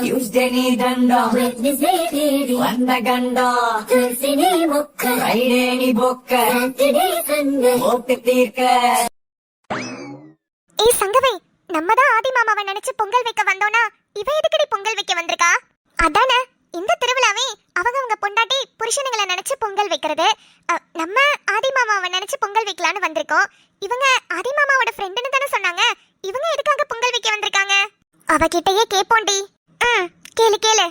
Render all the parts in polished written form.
Tuesday நீ தண்டம், Wednesday தேடி வந்த கண்டம், Thursday நீ மொக்க, Friday நீ பொக்க, Saturday Sunday ஓட்டு தீர்க்க. ஏய் சங்கவை, நம்ம தான் ஆதி மாமாவை நினைச்சு பொங்கல் வைக்க வந்தோனா இவ எதுக்கடி பொங்கல் வைக்க வந்திருக்கா? அதானே இந்த திருவிழாவே அவங்க பொண்டாட்டி புருஷனுங்களை நினைச்சு பொங்கல் வைக்கிறது. நம்ம ஆதி மாமாவை நினைச்சு பொங்கல் வைக்கலான்னு வந்திருக்கோம். இவங்க ஆதி மாமாவோட ஃப்ரெண்டுன்னு தானே சொன்னாங்க. இவங்க எதுக்காக பொங்கல் வைக்க வந்திருக்காங்க? அவகிட்டயே கேப்போண்டி. கேளு கேளு.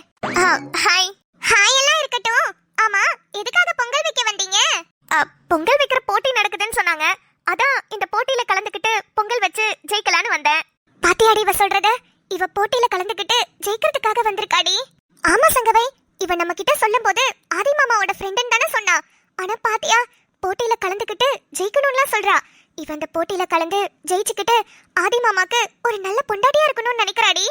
ஹாய் ஹாய் எல்லாம் இருக்கட்டும். ஆமா, எதுக்காக பொங்கல் வைக்க வந்தீங்க? பொங்கல் வைக்கிற போட்டி நடக்குதுன்னு சொன்னாங்க. அதான் இந்த போட்டியில கலந்துக்கிட்டு பொங்கல் வச்சு ஜெயிக்கலான்னு வந்தேன். பாத்தியாடி இவ சொல்றத? இவ போட்டியில கலந்துக்கிட்டு ஜெயிக்கிறதுக்காக வந்திருக்காடி. ஆமா சங்கவை, இவ நம்ம கிட்ட சொல்லும் போது ஆதி மாமாவோட ஃப்ரெண்டுன்னு தானே சொன்னா. ஆனா பாத்தியா, போட்டியில கலந்துக்கிட்டு ஜெயிக்கணும்லாம் சொல்றா. இவ அந்த போட்டியில கலந்து ஜெயிச்சுக்கிட்டு ஆதி மாமாக்கு ஒரு நல்ல பொண்டாட்டியா இருக்கணும்னு நினைக்கிறாடி.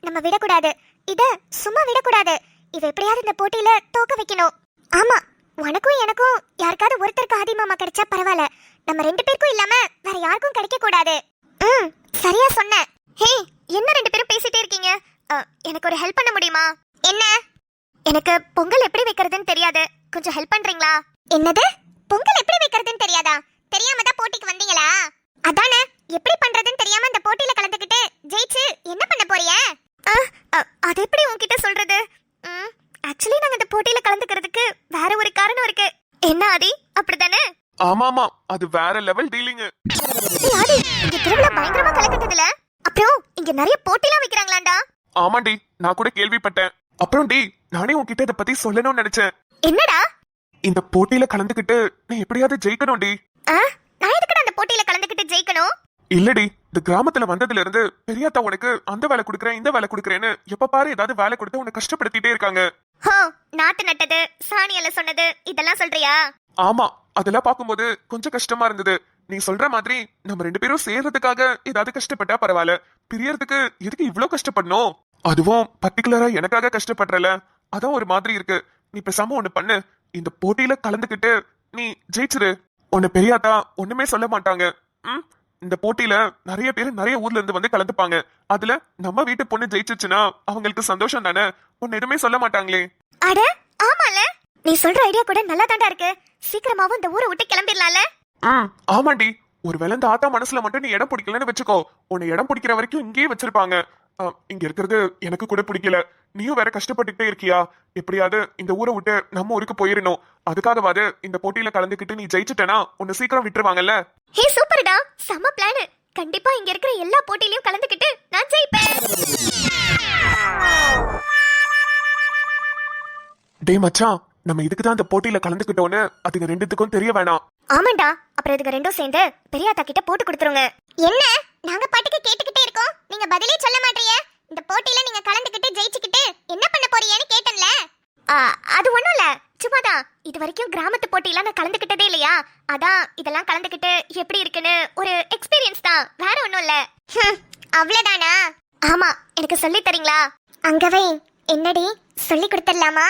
நம்ம விடக்கூடாது, இத சும்மா விடக்கூடாது. இவ எப்படியாவது இந்த போட்டியில தோக்க வைக்கணும். ஆமா, உனக்கும் எனக்கும் யாருக்காவது ஒருத்தருக்கு ஆதி மாமா கிடைச்சா பரவாயில்ல. நம்ம 2 பேருக்கும் இல்லாம வேற யாருக்கும் கிடைக்க கூடாது. சரியா சொன்ன. ஹே, என்ன 2 பேரும் பேசிட்டே இருக்கீங்க? எனக்கு ஒரு ஹெல்ப் பண்ண முடியுமா? என்ன? எனக்கு பொங்கல் எப்படி வைக்கிறதுன்னு தெரியாது, கொஞ்சம் ஹெல்ப் பண்றீங்களா? என்னது, பொங்கல் எப்படி வைக்கிறதுன்னு தெரியாதா? தெரியாம தான் போட்டிக்கு வந்தீங்களா? அதானே, எப்படி பண்றதுன்னு தெரியாம இந்த போட்டியில கலந்துக்கிட்டு ஜெயிச்சு என்ன பண்ண போறீங்க? அது எப்படி உன்கிட்ட சொல்றது? ஆக்சுவலி நாங்க இந்த போட்டியில கலந்துக்கிறதுக்கு வேற ஒரு காரணம் இருக்கு. என்ன ஆதி, அப்படிதானே? ஆமாமா, அது வேற லெவல் டீலிங். ஆதி, இங்க திருவிழா பயங்கரமா கலக்குதுல. அப்புறம் இங்க நிறைய போட்டிலாம் வைக்கறாங்களாடா? ஆமாண்டி, நான் கூட கேள்விப்பட்டேன். அப்புறம் டி, நானே உன்கிட்ட இத பத்தி சொல்லணும்னு நினைச்சேன். என்னடா? இந்த போட்டியில கலந்துக்கிட்டு நீ எப்படியாவது ஜெயிக்கணும்டி. நான் எதுக்கு அந்த போட்டியில கலந்துக்கிட்டு ஜெயிக்கணும்? இல்லடி, இந்த கிராமத்துல வந்ததுல இருந்து பெரியாத்தா உனக்கு அந்த வேலை கொடுக்கறேன் இந்த வேலை கொடுக்கறேன்னு எப்ப பாரு ஏதாவது வேலை கொடுத்து உன்னை கஷ்டப்படுத்திட்டே இருக்காங்க. நாட்டு நட்டது சாணியல சொன்னது இதெல்லாம் சொல்றியா? ஆமா, அதெல்லாம் பாக்கும்போது கொஞ்சம் கஷ்டமா இருந்தது. நீ சொல்ற மாதிரி நம்ம 2 பேரும் சேர்றதுக்காக ஏதாவது கஷ்டப்பட்டா பரவாயில்ல, பிரியறதுக்கு எதுக்கு இவ்ளோ கஷ்டப்படணும்? அதுவும் பர்டிகுலரா எனக்காக கஷ்டப்படுறல, அதான் ஒரு மாதிரி இருக்கு. நீ பேசாம ஒண்ணு பண்ணு, இந்த போட்டியில கலந்துக்கிட்டு நீ ஜெயிச்சிரு. உன்னை பெரியாத்தா ஒண்ணுமே சொல்ல மாட்டாங்க. இந்த போட்டியில நிறைய பேர் நிறைய ஊர்ல இருந்து வந்து கலந்துப்பாங்க. அதுல நம்ம வீட்டு பொண்ணு ஜெயிச்சிச்சுன்னா அவங்களுக்கு சந்தோஷம் தானே, உன்னை எதுவுமே சொல்ல மாட்டாங்களே. அட ஆமால, நீ சொல்ற ஐடியா கூட நல்லா தாண்டா இருக்கு. சீக்கிரமாவும் இந்த ஊரை விட்டு கிளம்பிடலாம்ல. ஆமாண்டி, ஒருவேளை இந்த ஆத்தா மனசுல மட்டும் நீ இடம் பிடிக்கலன்னு வச்சுக்கோ, உன்னை இடம் பிடிக்கிற வரைக்கும் இங்கேயே வச்சிருப்பாங்க. இங்க இருக்கிறது எனக்கு கூட பிடிக்கல. நீயும் வேற கஷ்டப்பட்டுட்டே இருக்கியா? எப்படியாவது இந்த ஊரை விட்டு நம்ம ஊருக்கு போயிடணும். அதுக்காகவாது இந்த போட்டியில கலந்துக்கிட்டு நீ ஜெயிச்சுட்டேனா உன்னை சீக்கிரம் விட்டுருவாங்கல்ல. ஹே சூப்பர்டா, செம்ம பிளான். கண்டிப்பா இங்க இருக்கிற எல்லா போட்டியிலயும் கலந்துக்கிட்டு நான் ஜெயிப்பேன். டே மச்சான், நம்ம இதுக்கு தான் இந்த போட்டியில கலந்துக்கிட்டோன்னு அதுக்கு 2த்துக்கும் தெரிய வேணாம். ஆமாண்டா, அப்புறம் இதுக்கு 2ம் சேர்ந்து பெரியாத்தா கிட்ட போட்டு கொடுத்துருங்க. என்ன, நாங்க பாட்டுக்கு கேட்டுக்கிட்டே இருக்கோம், நீங்க பதிலே சொல்ல மாட்டீங்க. இந்த போட்டியில நீங்க கலந்துக்கிட்டு ஜெயிச்சுக்கிட்டு என்ன பண்ண போறீங்கன்னு கேட்டேன்ல. அது ஒண்ணும் இல்ல, சும்மாதான். இது வரைக்கும் கிராமத்து போட்டியில நான் கலந்துக்கிட்டதே இல்லையா, அதான் இதெல்லாம் கலந்துக்கிட்டு எப்படி இருக்குன்னு ஒரு எக்ஸ்பீரியன்ஸ் தான், வேற ஒண்ணும் இல்ல. அவ்வளவுதானா? ஆமா, எனக்கு சொல்லி தரீங்களா? அங்கவை, என்னடி சொல்லி கொடுத்துடலாமா?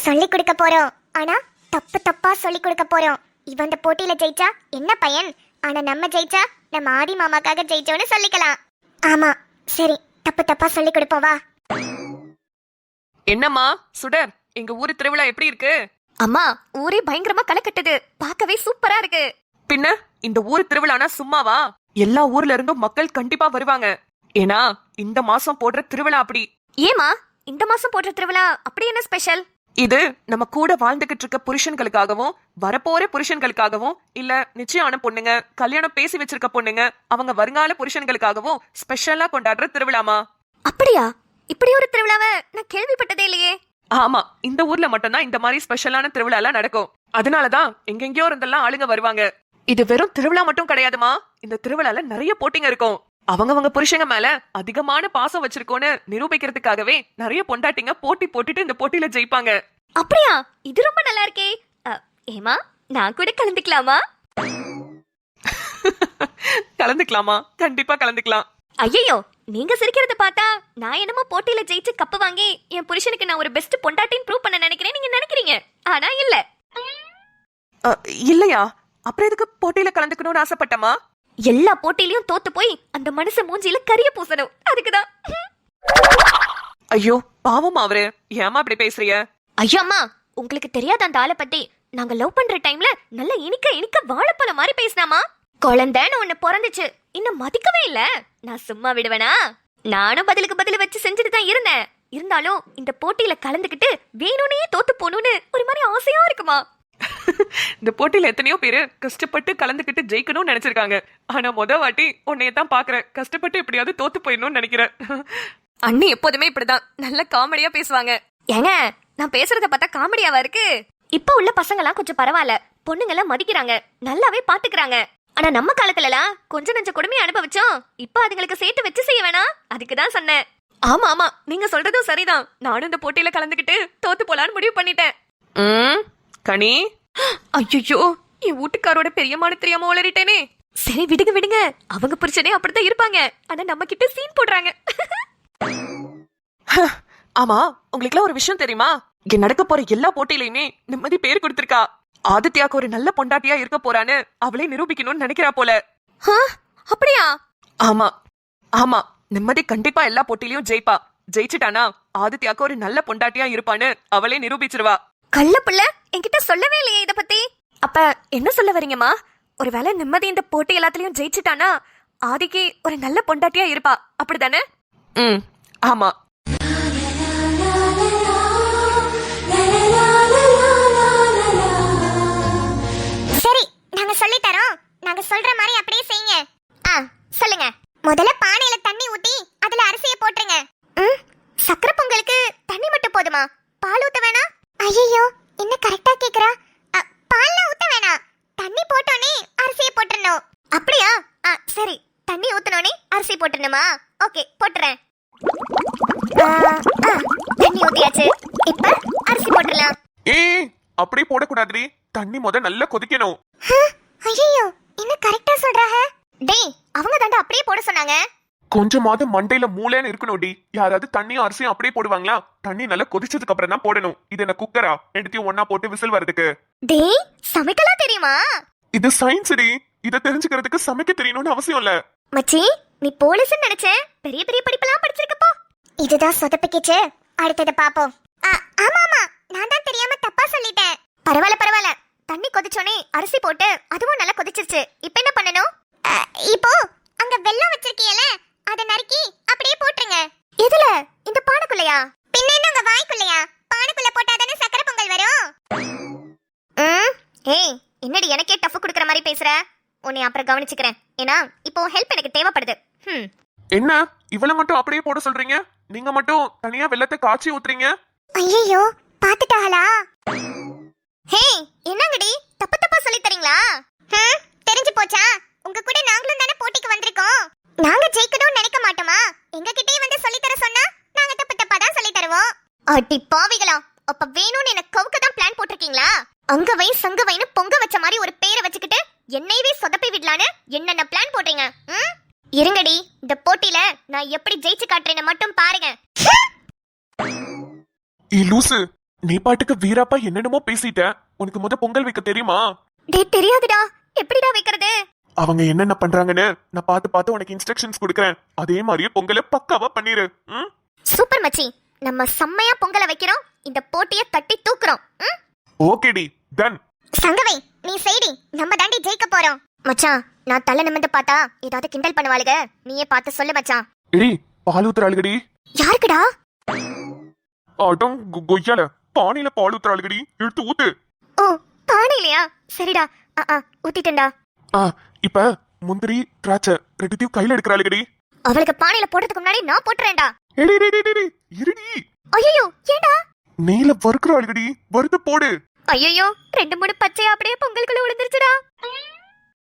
சொல்லி கொடுக்க போறோம், ஆனா தப்பு தப்பா சொல்லி கொடுக்க போறோம். இவன் இந்த போட்டியில ஜெயிச்சா என்ன பையன், ஆனா நம்ம ஜெயிச்சா நம்ம ஆதி மாமாக்காக ஜெயிச்சோன்னு சொல்லிக்கலாம். ஆமா சரி, தப்பு தப்பா சொல்லி கொடுப்போம் வா. என்னம்மா சுடர், எங்க ஊரு திருவிழா எப்படி இருக்கு? அம்மா, ஊரே பயங்கரமா கலக்கட்டுது, பார்க்கவே சூப்பரா இருக்கு. பின்ன இந்த ஊர் திருவிழானா சும்மாவா? எல்லா ஊர்ல இருந்தும் மக்கள் கண்டிப்பா வருவாங்க. ஏன்னா இந்த மாசம் போடுற திருவிழா அப்படி. ஏமா, இந்த மாசம் போடுற திருவிழா அப்படி என்ன ஸ்பெஷல்? இது நம்ம கூட வாழ்ந்துகிட்டு இருக்க புருஷன்களுக்காகவும் வரப்போற புருஷன்களுக்காகவும் இல்ல நிச்சயமான பொண்ணுங்க, கல்யாணம் பேசி வச்சிருக்க பொண்ணுங்க, அவங்க வருங்கால புருஷன்களுக்காகவும் ஸ்பெஷலா கொண்டாடுற திருவிழாமா. அப்படியா? இப்படி ஒரு திருவிழாவை நான் கேள்விப்பட்டதே இல்லையே. ஆமா, இந்த ஊர்ல மட்டும்தான் இந்த மாதிரி ஸ்பெஷலான திருவிழா எல்லாம் நடக்கும். அதனாலதான் எங்கெங்கயோ இருந்தெல்லாம் ஆளுங்க வருவாங்க. இது வெறும் திருவிழா மட்டும் கிடையாதுமா, இந்த திருவிழால நிறைய போட்டிங்க இருக்கும். அவங்க புருஷங்க மேல அதிகமான பாசம் வச்சிருக்கோன்னு நிரூபிக்கிறதுக்காகவே நிறைய பொண்டாட்டிங்க போட்டி போட்டுட்டு இந்த போட்டியில ஜெயிப்பாங்க. அப்படியா? இது ரொம்ப நல்லா இருக்கே. ஏமா, நான் கூட கலந்துக்கலாமா? கலந்துக்கலாமா? கண்டிப்பா கலந்துக்கலாம். ஐயோ, நீங்க சிரிக்கிறத பார்த்தா நான் என்னமோ போட்டியில ஜெயிச்சு கப்பு வாங்கி என் புருஷனுக்கு நான் ஒரு பெஸ்ட் பொண்டாட்டின்னு ப்ரூவ் பண்ண நினைக்கிறேன் நீங்க நினைக்கிறீங்க. ஆனா இல்ல. இல்லையா? அப்புறம் எதுக்கு போட்டியில கலந்துக்கணும்னு ஆசைப்பட்டமா? எல்லா போட்டியிலயும் தோத்து போய் அந்த மனுஷன் மூஞ்சில கரிய பூசணும், அதுக்குதான். ஐயோ பாவமா அவரு, ஏமா இப்படி பேசுறிய? ஐயோ அம்மா, உங்களுக்கு தெரியாத அந்த ஆளை பத்தி நாங்க லவ் பண்ற டைம்ல நல்ல இனிக்க இனிக்க வாழைப்பழம் மாதிரி பேசினாமா. குழந்தைன்னு ஒண்ணு பிறந்துச்சு, இன்னும் மதிக்கவே இல்ல. நான் சும்மா விடுவேனா? நானும் பதிலுக்கு பதில் வச்சு செஞ்சுட்டு தான் இருந்தேன். இருந்தாலும் இந்த போட்டியில கலந்துக்கிட்டு வேணும்னே தோத்து போகணும்னு ஒரு மாதிரி ஆசையா இருக்குமா. இந்த போட்டியில எத்தனையோ பேரு கஷ்டப்பட்டு கலந்துக்கிட்டு ஜெயிக்கணும்னு நினைச்சிருக்காங்க. ஆனா வாட்டி உன்னைய தான் பாக்குறேன், கஷ்டப்பட்டு எப்படியாவது தோத்து போயிடணும்னு நினைக்கிறேன். அண்ணி எப்போதுமே இப்படிதான் நல்ல காமெடியா பேசுவாங்க. ஏங்க, நான் பேசுறத பார்த்தா காமெடியாவா இருக்கு? இப்ப உள்ள பசங்கலாம் கொஞ்சம் பரவாயில்ல, பொண்ணுங்கள மதிக்கிறாங்க, நல்லாவே பாத்துக்கிறாங்க. ஆனா நம்ம காலத்துலலாம் கொஞ்ச நஞ்ச கொடுமையை அனுபவிச்சோம். இப்ப அதுங்களுக்கு சேர்த்து வச்சு செய்ய வேணாம், அதுக்கு தான் சொன்னேன். ஆமா ஆமா, நீங்க சொல்றதும் சரிதான். நானும் இந்த போட்டியில கலந்துக்கிட்டு தோத்து போலான்னு முடிவு பண்ணிட்டேன். கனி, ஐயோ என் வீட்டுக்காரோட பெரியமான தெரியாம உளறிட்டேனே. சரி விடுங்க விடுங்க, அவங்க பிரச்சனை அப்படித்தான் இருப்பாங்க. ஆனா நம்ம கிட்ட சீன் போடுறாங்க. ஆமா, உங்களுக்கு ஒரு விஷயம் தெரியுமா? இங்க நடக்க போற எல்லா போட்டியிலயுமே நிம்மதி பேர் கொடுத்திருக்கா. ஆதித்யாக்கு ஒரு நல்ல பொண்டாட்டியா இருக்க போறான்னு அவளே நிரூபிக்கணும்னு நினைக்கிறா போல. அப்படியா? ஆமா ஆமா, நிம்மதி கண்டிப்பா எல்லா போட்டியிலயும் ஜெயிப்பா. ஜெயிச்சுட்டானா ஆதித்யாக்கு ஒரு நல்ல பொண்டாட்டியா இருப்பான்னு அவளே நிரூபிச்சிருவா. கள்ள புள்ள என்கிட்ட சொல்லவே இல்லையே இத பத்தி. அப்ப என்ன சொல்ல வரீங்கம்மா? ஒருவேளை நிம்மதி இந்த போட்டி எல்லாத்துலயும் ஜெயிச்சுட்டானா ஆதிக்கு ஒரு நல்ல பொண்டாட்டியா இருப்பா, அப்படிதானே? ஆமா. சரி, நாங்க சொல்லி தரோம். நாங்க சொல்ற மாதிரி அப்படியே செய்யுங்க. சொல்லுங்க. முதல்ல பானையில தண்ணி ஊத்தி அதுல அரிசியை போட்டுருங்க. சக்கரை பொங்கலுக்கு தண்ணி மட்டும் போதுமா? பால் ஊத்த வேணாம்? ஐயோ, என்ன கரெக்டா கேக்குறா? பால்லாம் ஊத்த வேணாம், தண்ணி போட்டோனே அரிசியை போட்டுறணும். அப்படியா? சரி, தண்ணி ஊத்தனோனே அரிசி போட்டுறணுமா? ஓகே, போட்டுறேன். தண்ணி ஊத்தியாச்சு, இப்ப அரிசி போட்டுறலாம். அப்படி போடக்கூடாதுடி, தண்ணி நல்லா கொதிக்கணும். ஐயோ, என்ன கரெக்டா சொல்றாங்க? டேய், அவங்க தாண்டா அப்படியே போட சொன்னாங்க. கொஞ்சமாவது மண்டையில மூளைன்னு இருக்கணும்டி. யாராவது தண்ணியும் அரிசியும் அப்படியே போடுவாங்களா? தண்ணி நல்லா கொதிச்சதுக்கு அப்புறம் தான் போடணும். இது என்ன குக்கரா ரெண்டுத்தையும் ஒன்னா போட்டு விசில் வரதுக்கு? டேய், சமைக்கலாம் தெரியுமா? இது சயின்ஸ் டி, இத தெரிஞ்சுக்கிறதுக்கு சமைக்க தெரியணும்னு அவசியம் இல்ல. மச்சி, நீ போலீஸ்னு நினைச்சேன், பெரிய பெரிய படிப்பெல்லாம் படிச்சிருக்கப்போ. இதுதான் சொதப்பிக்கிச்சு. அடுத்தது பாப்போம். ஆமா ஆமா, நான் தான் தெரியாம தப்பா சொல்லிட்டேன். பரவாயில்ல பரவாயில்ல, தண்ணி கொதிச்சோனே அரிசி போட்டு அதுவும் நல்லா கொதிச்சிருச்சு. இப்போ என்ன பண்ணணும்? இப்போ அங்க வெல்லம் வச்சிருக்கீயல, அத நறுக்கி அப்படியே போட்டுருங்க. எதுல? இந்த பானைக்குள்ளயா? பின்ன என்ன உங்க வாய்க்குள்ளயா? பானைக்குள்ள போட்டாதானே சக்கரை பொங்கல் வரும். ஏய், என்னடி எனக்கே டஃப் குடுக்குற மாதிரி பேசுற? உன்னை அப்புறம் கவனிச்சுக்கிறேன். ஏன்னா இப்போ ஹெல்ப் எனக்கு தேவைப்படுது. என்ன இவள மட்டும் அப்படியே போட சொல்றீங்க? நீங்க மட்டும் தனியா வெல்லத்தை காய்ச்சி ஊத்துறீங்க. ஐயோ, பாத்துட்டாங்களா? ஹே, என்னங்கடி தப்பு தப்பா சொல்லி தரீங்களா? தெரிஞ்சு போச்சா? உங்க கூட நாங்களும் தானே போட்டிக்கு வந்திருக்கோம். நாங்க ஜெயிக்கணும்னு நினைக்க மாட்டோமா? எங்க கிட்டயே வந்து சொல்லி தர சொன்னா நாங்க தப்பு தப்பா தான் சொல்லி தருவோம். அடி பாவிகளா, அப்ப வேணும்னு எனக்கு கவுக்க தான் பிளான் போட்டிருக்கீங்களா? அங்க வை சங்க வைன்னு பொங்க வச்ச மாதிரி ஒரு பேரை வச்சுக்கிட்டு என்னையவே சொதப்பி விடலான்னு என்னென்ன பிளான் போட்டீங்க? இருங்கடி, இந்த போட்டியில நான் எப்படி ஜெயிச்சு காட்டுறேன்னு மட்டும் பாருங்க. லூசு, நீ பாட்டுக்கு வீராப்பா என்னென்னமோ பேசிட்ட. உனக்கு பொங்கல் வைக்க தெரியுமா? டேய், தெரியாதுடா. எப்படிடா வைக்கிறது? அவங்க என்னென்ன பண்றாங்கன்னு நான் பார்த்து உனக்கு இன்ஸ்ட்ரக்ஷன்ஸ் கொடுக்கறேன். அதே மாதிரியே பொங்கலை பக்காவா பண்ணிரு. சூப்பர் மச்சி, நம்ம செம்மையா பொங்கலை வைக்கிறோம். இந்த போட்டியை தட்டி தூக்குறோம். ஓகேடி, டன். சங்கவை, நீ செய்டி, நம்ம தாண்டி ஜெயிக்க போறோம். மச்சான், நான் தலை நிமிர்ந்து பார்த்தா ஏதாவது கிண்டல் பண்ணுவாளுக, நீயே பார்த்து சொல்லு மச்சான். எடி, பால் ஊத்துறாளுகடி. யாருக்குடா? ஆட்டம் கொய்யால பானையில பால் ஊத்துறாளுகடி, எடுத்து ஊத்து. ஓ, பானையிலையா? சரிடா, ஊத்திட்டேன்டா. இப்ப முந்திரி திராட்சை ரெண்டுத்தையும் கையில எடுக்கிறாளுகடி. அவளுக்கு பானையில போடுறதுக்கு முன்னாடி நான் போட்டுறேன்டா. இருடி. ஐயோ, ஏண்டா? நெய்ல வறுக்கிறாளுகடி, வறுத்து போடு. ஐயோ, 2-3 பச்சையா அப்படியே பொங்கலுக்குள்ள விழுந்துருச்சுடா.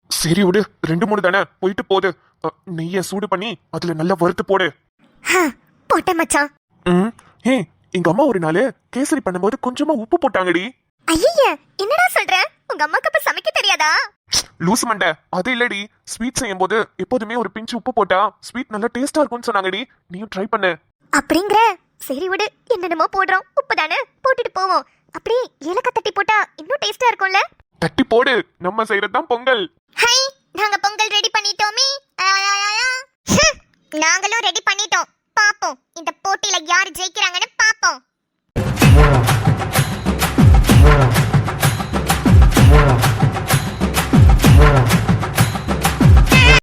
சரி விடு, 2-3 தானே போயிட்டு போடு. நெய்ய சூடு பண்ணி அதுல நல்லா வறுத்து போடு. போட்ட மச்சான். ஹே, எங்க அம்மா ஒரு நாள் கேசரி பண்ணும்போது கொஞ்சமா உப்பு போட்டாங்கடி. ஐய, என்னடா சொல்ற? உங்க அம்மாக்கு அப்ப சமைக்க தெரியாதா? லூசு மண்டை, அது இல்லடி. ஸ்வீட் செய்யும் போது எப்போதுமே ஒரு பிஞ்சு உப்பு போட்டா ஸ்வீட் நல்லா டேஸ்டா இருக்கும்னு சொன்னாங்கடி. நீயும் ட்ரை பண்ணு. அப்படிங்கற? சரி விடு, என்னென்னமோ போடுறோம், உப்பு தானே போட்டுட்டு போவோம். அப்படி ஏலக்காய் தட்டி போட்டா இன்னும் டேஸ்டா இருக்கும்ல. தட்டி போடு, நம்ம செய்யறதுதான் பொங்கல். ஹை, நாங்க பொங்கல் ரெடி பண்ணிட்டோமே. நாங்களும் ரெடி பண்ணிட்டோம். பாப்போம் இந்த போட்டியில யாரு ஜெயிக்கிறாங்கன்னு